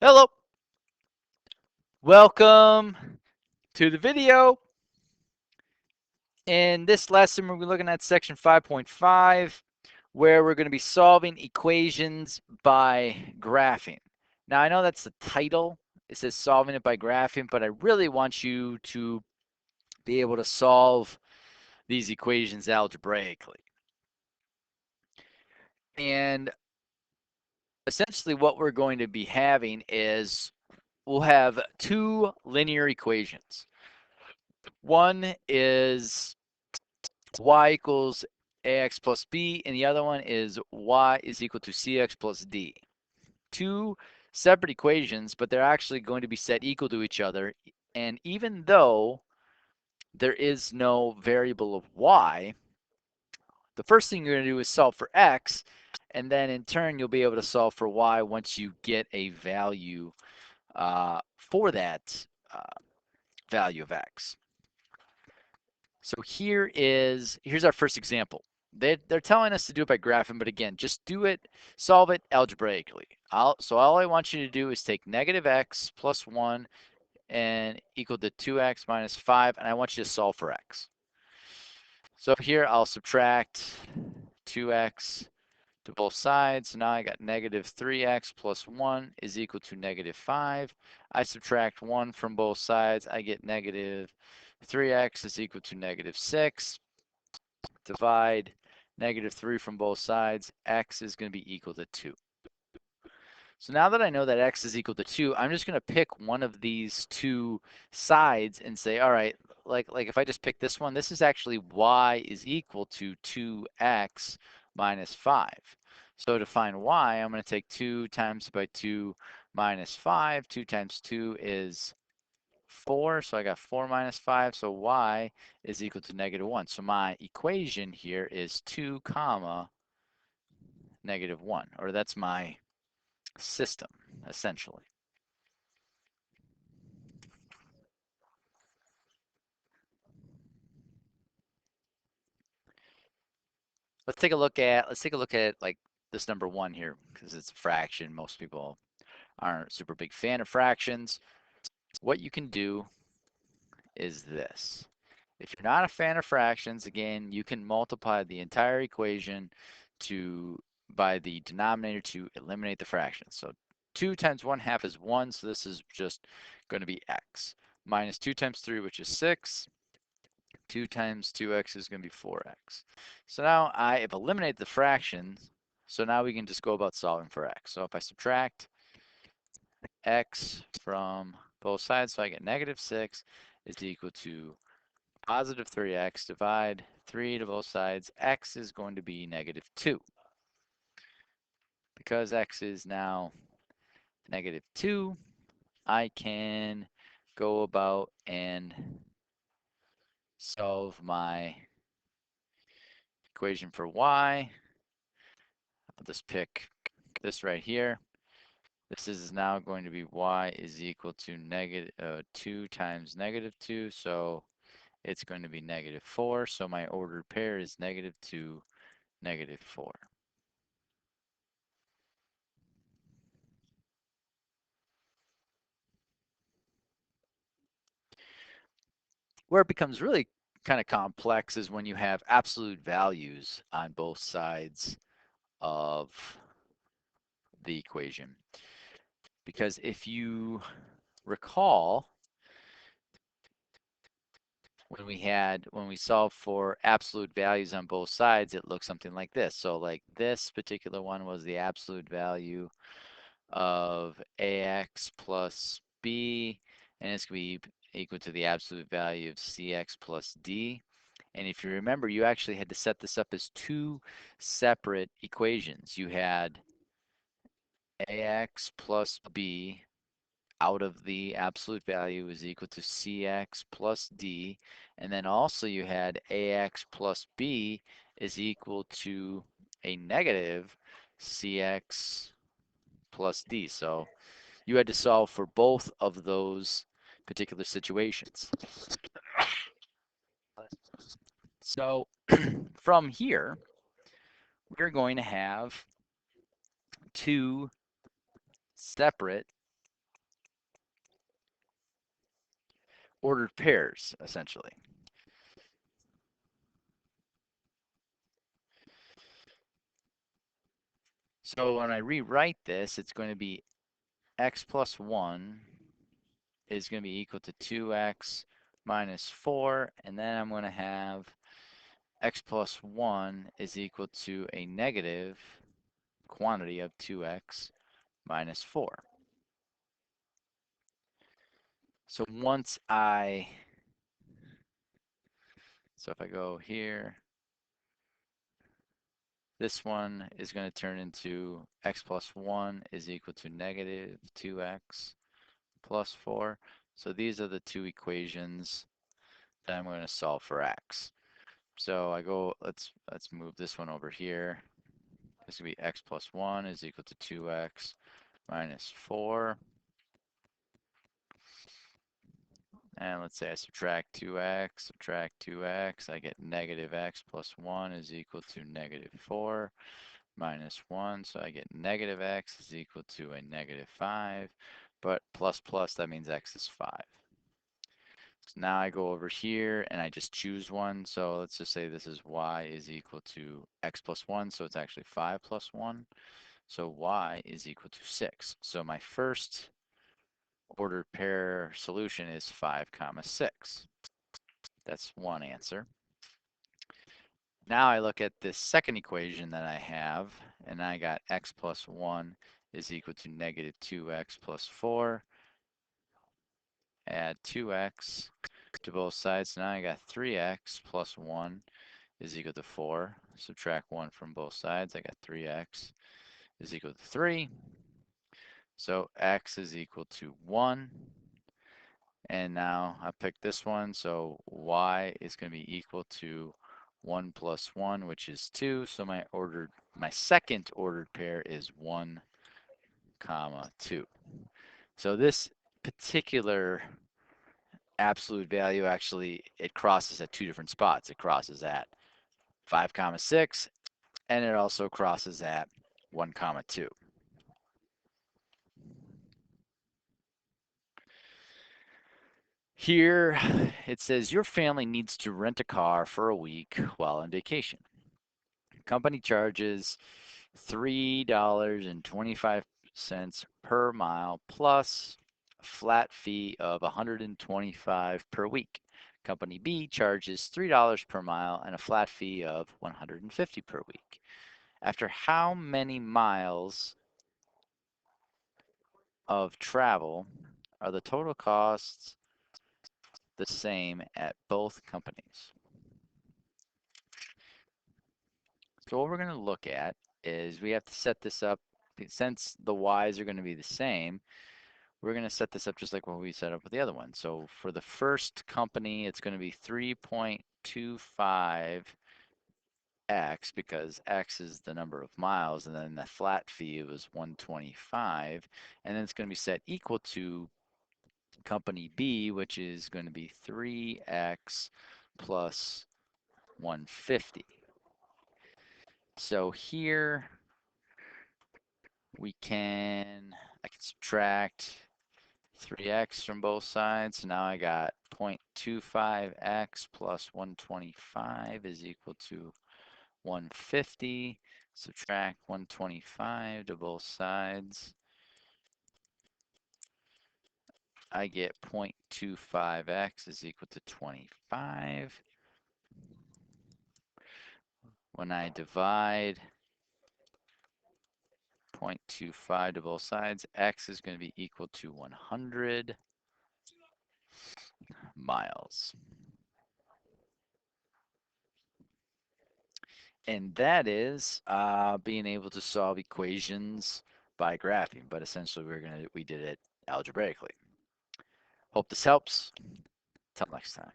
Hello, welcome to the video. In this lesson, we're looking at section 5.5, where we're going to be solving equations by graphing. Now, I know that's the title. It says solving it by graphing, but I really want you to be able to solve these equations algebraically. And essentially what we're going to be having is we'll have two linear equations. One is y equals ax plus b, and the other one is y is equal to cx plus d. Two separate equations, but they're actually going to be set equal to each other. And even though there is no variable of y, the first thing you're going to do is solve for x, and then in turn you'll be able to solve for y once you get a value for that value of x. So here's our first example. They're telling us to do it by graphing, but again, just do it, solve it algebraically. So all I want you to do is take negative x plus 1 and equal to 2x minus 5, and I want you to solve for x. So here I'll subtract 2x to both sides. So now I got negative 3x plus 1 is equal to negative 5. I subtract 1 from both sides. I get negative 3x is equal to negative 6. Divide negative 3 from both sides. X is going to be equal to 2. So now that I know that x is equal to 2, I'm just going to pick one of these two sides and say, all right, like if I just pick this one, this is actually y is equal to 2x minus 5. So to find y, I'm going to take 2 times by 2 minus 5. 2 times 2 is 4, so I got 4 minus 5, so y is equal to negative 1. So my equation here is 2 comma negative 1, or that's my system, essentially. Let's take a look at like this number 1 here, because it's a fraction. Most people aren't a super big fan of fractions. What you can do is this. If you're not a fan of fractions, again, you can multiply the entire equation by the denominator to eliminate the fraction. So 2 times 1/2 is 1, so this is just going to be x. Minus 2 times 3, which is 6. 2 times 2x is going to be 4x. So now I have eliminated the fractions, so now we can just go about solving for x. So if I subtract x from both sides, so I get negative 6 is equal to positive 3x. Divide 3 to both sides. X is going to be negative 2. Because x is now negative 2, I can go about and solve my equation for y. I'll just pick this right here. This is now going to be y is equal to negative 2 times negative 2, so it's going to be negative 4. So my ordered pair is negative 2, negative 4. Where it becomes really kind of complex is when you have absolute values on both sides of the equation. Because if you recall, when we solved for absolute values on both sides, it looks something like this. So like this particular one was the absolute value of ax plus b, and it's going to be equal to the absolute value of cx plus d. And if you remember, you actually had to set this up as two separate equations. You had ax plus b out of the absolute value is equal to cx plus d, and then also you had ax plus b is equal to a negative cx plus d. So you had to solve for both of those particular situations. So from here, we're going to have two separate ordered pairs, essentially. So when I rewrite this, it's going to be x plus 1 is going to be equal to 2x minus 4, and then I'm going to have x plus 1 is equal to a negative quantity of 2x minus 4. So so if I go here, this one is going to turn into x plus 1 is equal to negative 2x plus 4. So these are the two equations that I'm going to solve for x. So let's move this one over here. This will be x plus 1 is equal to 2x minus 4. And let's say I subtract 2x, I get negative x plus 1 is equal to negative 4 minus 1. So I get negative x is equal to a negative 5. But plus plus, that means x is 5. So now I go over here and I just choose one. So let's just say this is y is equal to x plus 1. So it's actually 5 plus 1. So y is equal to 6. So my first ordered pair solution is 5 comma 6. That's one answer. Now I look at this second equation that I have, and I got x plus 1 is equal to negative 2x plus 4. Add 2x to both sides. Now I got 3x plus 1 is equal to 4. Subtract 1 from both sides. I got 3x is equal to 3. So x is equal to 1. And now I pick this one. So y is going to be equal to 1 plus 1, which is 2. So my second ordered pair is 1 comma 2. So this particular absolute value, actually, it crosses at two different spots. It crosses at 5 comma 6, and it also crosses at 1 comma 2. Here it says your family needs to rent a car for a week while on vacation. Company charges $3.25 per mile plus a flat fee of $125 per week. Company B charges $3 per mile and a flat fee of $150 per week. After how many miles of travel are the total costs the same at both companies? So what we're going to look at is we have to set this up, since the y's are going to be the same, we're going to set this up just like what we set up with the other one. So for the first company, it's going to be 3.25x because x is the number of miles, and then the flat fee was 125, and then it's going to be set equal to company B, which is going to be 3x plus 150. So here I can subtract 3x from both sides. So now I got 0.25x plus 125 is equal to 150. Subtract 125 to both sides. I get 0.25x is equal to 25. When I divide 0.25 to both sides, x is going to be equal to 100 miles. And that is being able to solve equations by graphing, but essentially we did it algebraically. Hope this helps. Till next time.